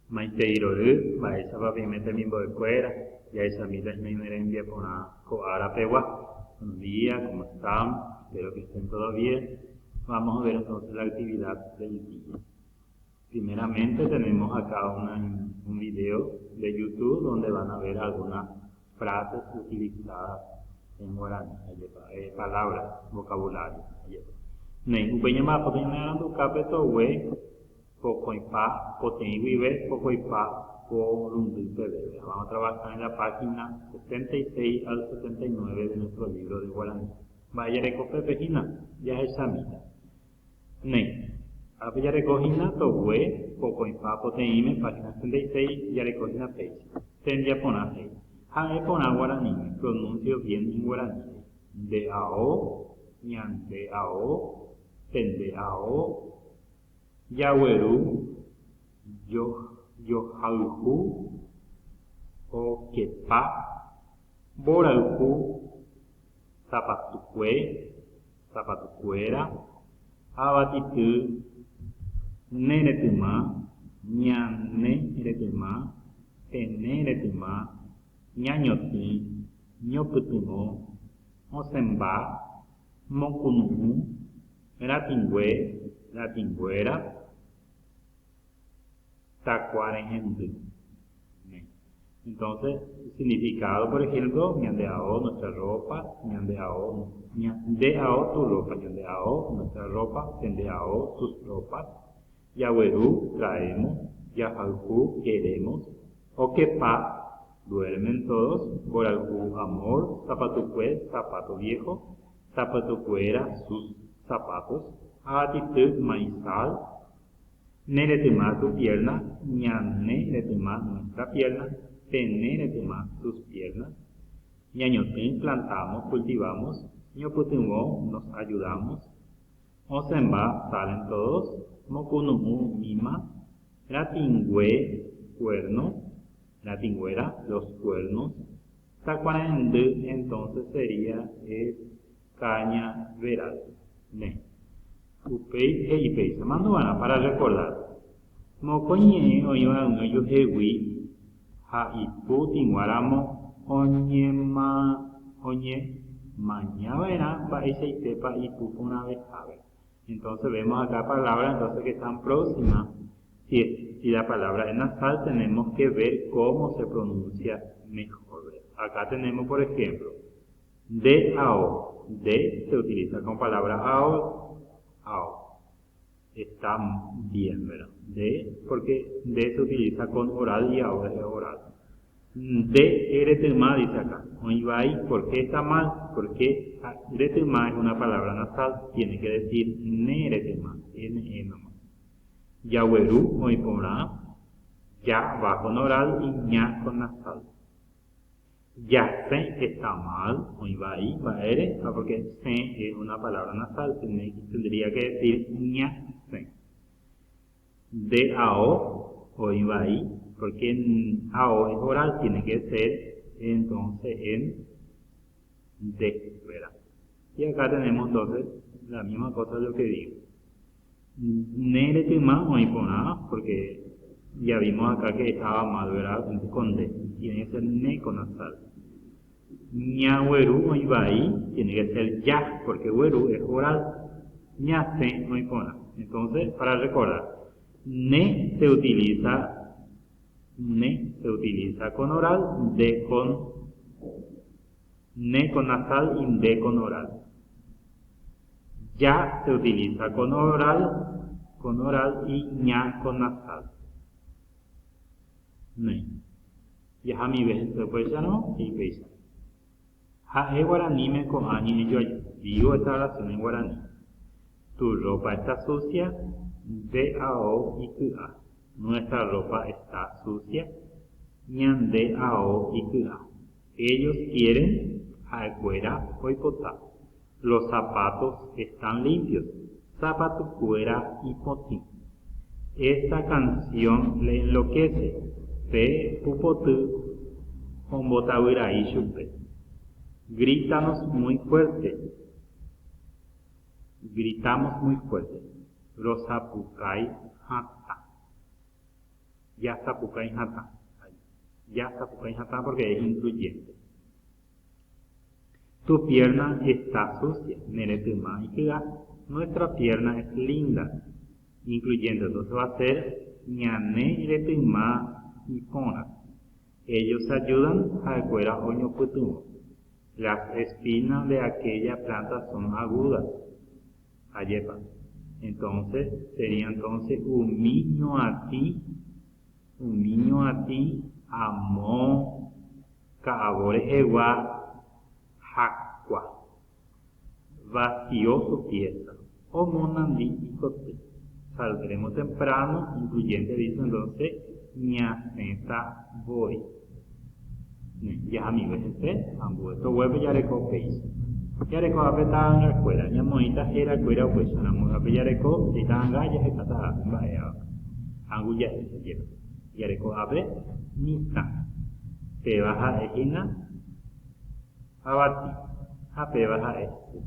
Maiteirory, mba'éichapa oimete mimbo'ekuéra, jaichamíta ñaimerenbia porã ko'árapegua. Buenos días, ¿cómo están? Espero que estén todos bien. Vamos a ver entonces la actividad del día. Primeramente tenemos acá un video de YouTube donde van a ver algunas frases utilizadas en guaraní, palabras, vocabulario. Nei upeñama potenarandu kapetowe pocoipa poteniguive pocoipa porundipeve. Vamos a trabajar en la página 76 al 79 de nuestro libro de guaraní. Vaya recopepejina, ya es samita. Nei ya recogina towe pocoipa potenime, página 76, ya recogina page. Tendría poner Jae pona guaraní, pronuncio bien en guaraní. De ao, ñante ao, tende ao, yaweru, yojalhu, o kepa, boralhu, zapatucue, zapatucuera, abatitu, neretuma, ñane retuma, tene retuma, ñañoti, ñoputumo, osemba, mokunumu, ratingüe, ratingüera, tacuarenhendu. Entonces, significado, por ejemplo, ñandeao, nuestra ropa, ñandeao, tu ropa, ñandeao, nuestra ropa, tendeao, sus ropas, yaweru, traemos, yajalhu, queremos, okepa, duermen todos, boralhu, amor, zapatucue, zapato viejo, zapatucuera, sus zapatos, abatitu, maizal, neretuma, tu pierna, ñane, retuma, nuestra pierna, tene, retuma, sus piernas, ñañotín, plantamos, cultivamos, ñoputungo, nos ayudamos, osemba, salen todos, mokunumu, mima, ratingüe, cuerno, la tingüera, los cuernos. Tacuarendu, entonces sería cañaveral. Ne. Upei e ipei. Se manduana para recordar. Mocoñe oiva un ello hewi. Ha ipu tinguaramo oñe mañavera va ese itepa ipu una vez ave. Entonces vemos acá palabras entonces que están próximas. Si la palabra es nasal, tenemos que ver cómo se pronuncia mejor. Acá tenemos, por ejemplo, de ao. De se utiliza con palabra ao. Ao. Está bien, ¿verdad? De, porque de se utiliza con oral y ao es oral. De eretema dice acá. ¿Por qué está mal? Porque eretema es una palabra nasal. Tiene que decir neretema. N-E nomás. Yaweru, hoy porá, ya va con oral y ña con nasal. Ya se está mal, hoy va ahí, va ere, porque se es una palabra nasal, tendría que decir ña se. De ao, hoy va ahí, porque ao es oral, tiene que ser entonces en de, ¿verdad? Y acá tenemos entonces la misma cosa de lo que digo. Neretuma hoy poná, porque ya vimos acá que estaba mal, ¿verdad? Con D, tiene que ser ne con nasal. Ñaweru hoy va ahí, tiene que ser ya, porque weru es oral. Ñase hoy poná. Entonces, para recordar, ne se utiliza con oral, ne con nasal y de con oral. Ya se utiliza con oral y ña con nasal. Ne. Ya mi vez después ya no, y pesa. Ja guaraní me con añi yo digo esta oración en guaraní. Tu ropa está sucia, de ao y kua. Nuestra ropa está sucia, ñan de ao y kua. Ellos quieren afuera hoy potá. Los zapatos están limpios. Zapatucuera y potín. Esta canción le enloquece. Pe pupotu hombotawira y chupe. Grítanos muy fuerte. Gritamos muy fuerte. Rosapucay hata. yasapukai hata. Yasapukai hata porque es incluyente. Tu pierna está sucia, neretuma y kiga. Nuestra pierna es linda, incluyente. Entonces va a ser ñane retuma y pona. Ellos ayudan a cuera oño putumo. Las espinas de aquella planta son agudas. Ayepa. Entonces, sería entonces un niño a ti, amó, cabores egua, jacua, vació su pieza, o monandí y cote. Saldremos temprano, incluyente dice entonces, ñaseta voy. Ya mi vez ambueto huevo ya recopeis. Ya reco apretaba en la escuela, ya moita era escuela pues una mujer que ya reco si tan gallas se cata vaya. Angulla se lleva. Ya reco abre nista. Te baja ejina abati. A pe baja este.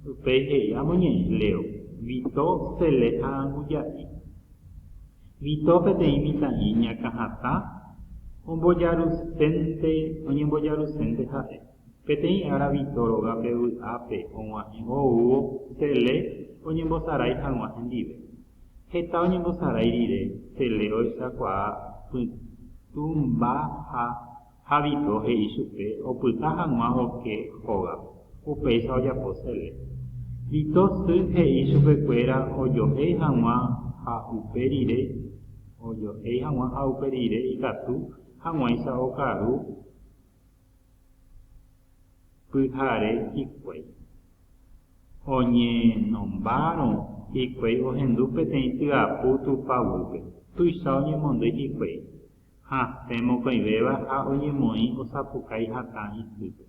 Upe ya moñe leo. Vito se le angulla. Vito pete imita niña cajata. Un boyarusente, oñen boyarusente jae. Petei ahora vitoro gape ape oñen o tele oñen bosarai almuajen libre. Heta oñen bosarai dire tele oisa kwa tumba habito he isupe o puta hanma o que joga. Upeisa oya posele. Vito su he isupe cuera o yo he hanma a uperire o yo he hanma a uperire y katu hanwaisa o karu pyhare hikuái. Oñe nombraron hikuái ohendu peteĩ tyapu tupavýpe. Tuicha oñemondýi hikuái. Hasẽ mokõivéva ha oñemoĩ osapukái hatã isýpe.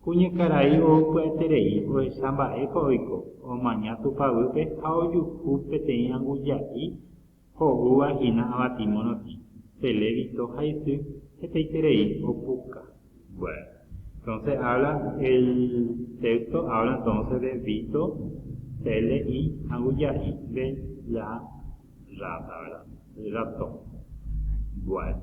Kuñakarai oupy'aiterei ohecha mba'épa oiko omaña tupavýpe ha ojuhu peteĩ angujai ho'úva avati morotĩ. Tele Vito haisy hetaiterei opuka. Bueno. Entonces habla, el texto habla entonces de Vito, Tele y Anguyai de la rata, ¿verdad? El ratón. Bueno.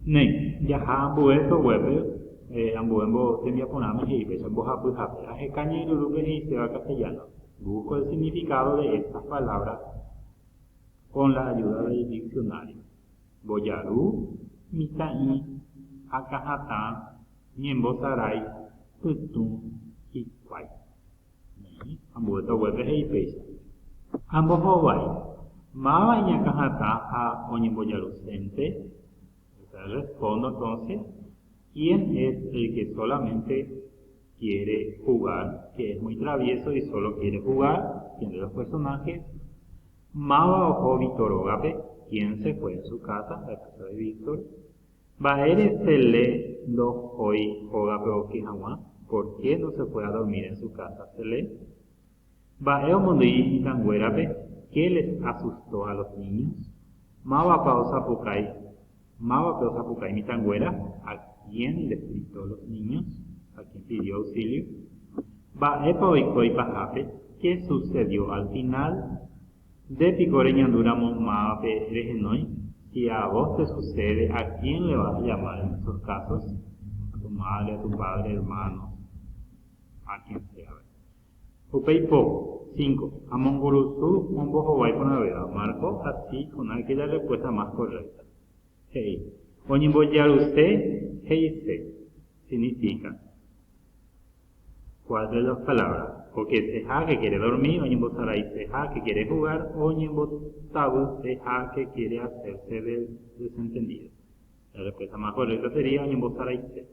Ne, ya ambueso huepe, ambuembo tenía poname y peso bojapu jape. Aje cañero lupe y se va castellano. Busco el significado de estas palabras con la ayuda del diccionario. Boyaru, mitai, akahata, Ñembosarai, Tutum, Hikuái. Ambueto huepe y pesa. Ambos hovai. Mava y ñacajata a oñemboyarusente. Respondo entonces. ¿Quién es el que solamente quiere jugar? Que es muy travieso y solo quiere jugar. ¿Quién de los personajes? Mava ojo Vitorogape. ¿Quién se fue en su casa? La casa de Víctor. Baere se le dos hoy joga pero que jamás. ¿Por qué no se fue a dormir en su casa? Se le. Baeo mondí y tanguerape. ¿Qué les asustó a los niños? Mava pausa pucay mi tanguera. ¿A quién les gritó los niños? ¿A quién pidió auxilio? Baepa oikoi pajape. ¿Qué sucedió al final? De picoreñanduramos mape regenoi. Si a vos te sucede, ¿a quién le vas a llamar en esos casos? A tu madre, a tu padre, hermano, a quien sea. Upeipo, 5. Amongurusu, un bojobai con la verdad. Marco así con aquella respuesta más correcta. Hey. Oñimboyaruse, heise, significa. ¿Cuál de las palabras? Porque seja que quiere dormir, oñimbosarai seja que quiere jugar, oñimbotabu seja que quiere hacerse del desentendido. La respuesta más correcta sería oñimbosarai se.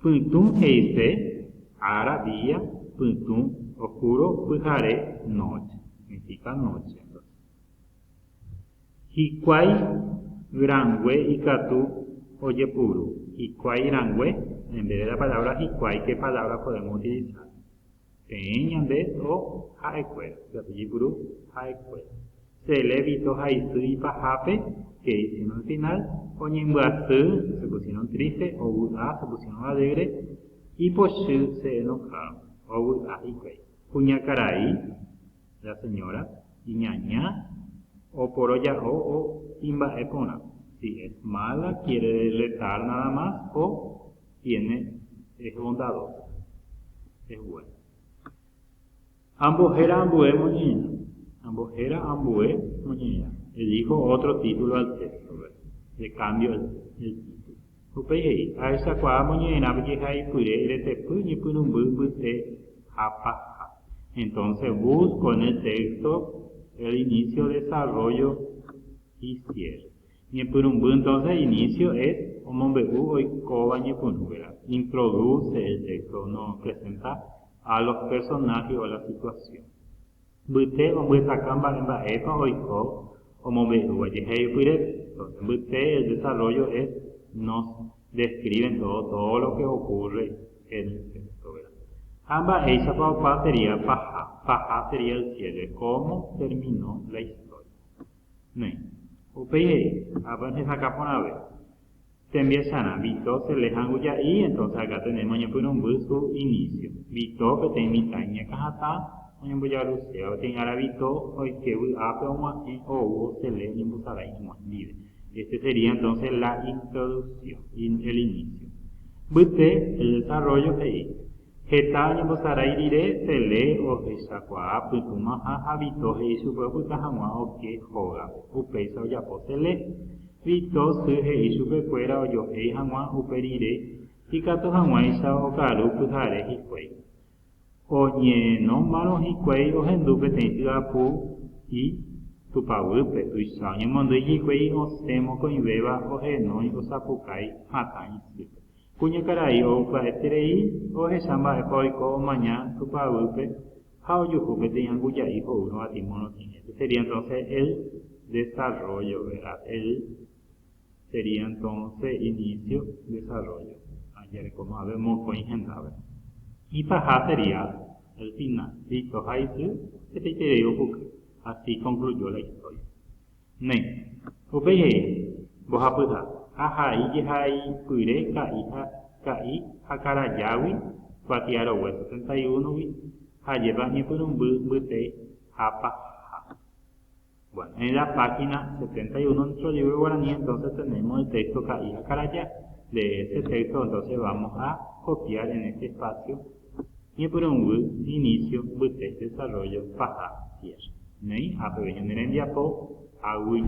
Puntum heise, ara día, puntum oscuro, pujare noche. Significa noche. Hikuái grangue y katu oyepuru. Hikuái grangue, en vez de la palabra hikuái, ¿qué palabra podemos utilizar? Peñandes o jaecuera. Yapillipuru, jaecuera. Se le evitó jaisu y pajape, que hicieron al final. Oñimbuazú, se pusieron tristes. Ogudá, se pusieron alegres. Y poshu, se enojaron. Ogudá y cuey. Puñacaray, la señora. Y ñaña, o poroya o imba epona. Si es mala, quiere retar nada más, o es bondadosa, es buena. Ambojera ambue moñeña. Ambojera ambue moñeña. Elijo otro título al texto, ¿verdad? Le cambio el título. Upei, a esa cuá moñeña, vieja pure, irete puñi punumbu, bute, japa. Entonces busco en el texto el inicio, desarrollo y cierre. Ñepurumbu, entonces inicio es omombebu oikoba ñepunu, ¿verdad? Introduce el texto, nos presenta a los personajes o la situación. Bute ombuetacamba emba epa oiko omombebu oyeheipure. Entonces bute, el desarrollo es, nos describen todo lo que ocurre en el texto, ¿verdad? Amba eisa pa sería paja. Paja sería el cierre. ¿Cómo terminó la historia? Upei, avances acá por a ver. Te empiezan a Vito se le hanguya y entonces acá tenemos ñepurumbu su inicio. Vito que te imita ñecajata, ñembuya rusea, te ingara Vito, hoy que ape o se le ñembusara libre. Este sería entonces la introducción, el inicio. Bute, el desarrollo de Geta ñembusara irire, se le o gesakua, putuma habito, heisupe putahamua o que joga, upeisa o yapo se le. Vito se heisupe fuera o yo heihamua uperire, y cato hamua isa o caru pujare hikwei. Oñe no maro hikwei o hendupe tensigapu y tupavupe, tuisaño mondo hikwei o semo coinbeba o genoi o sapukai hatañi. Puña caray o paeterei o hesamba epoico o mañana tupavupe, hao yujupe te yanguya hijo uno a timono tiene. Este sería entonces el desarrollo, ¿verdad? Sería entonces inicio, desarrollo. Ayer como habemos coingendado. Y paja sería el final. Listo, haizu, este te digo así concluyó la historia. Ne, upeye, bojapuja, ajai, yehai, puire, kai, hakarayawi, cuatiaro hueso 71, hayeba ni por un bute, japa. Bueno, en la página 71 de nuestro libro guaraní, entonces tenemos el texto Kai Hakaraya. De ese texto, entonces vamos a copiar en este espacio. Y por un inicio, bute, desarrollo, paja, cierre. Nei, a pequeño en diapo, agui.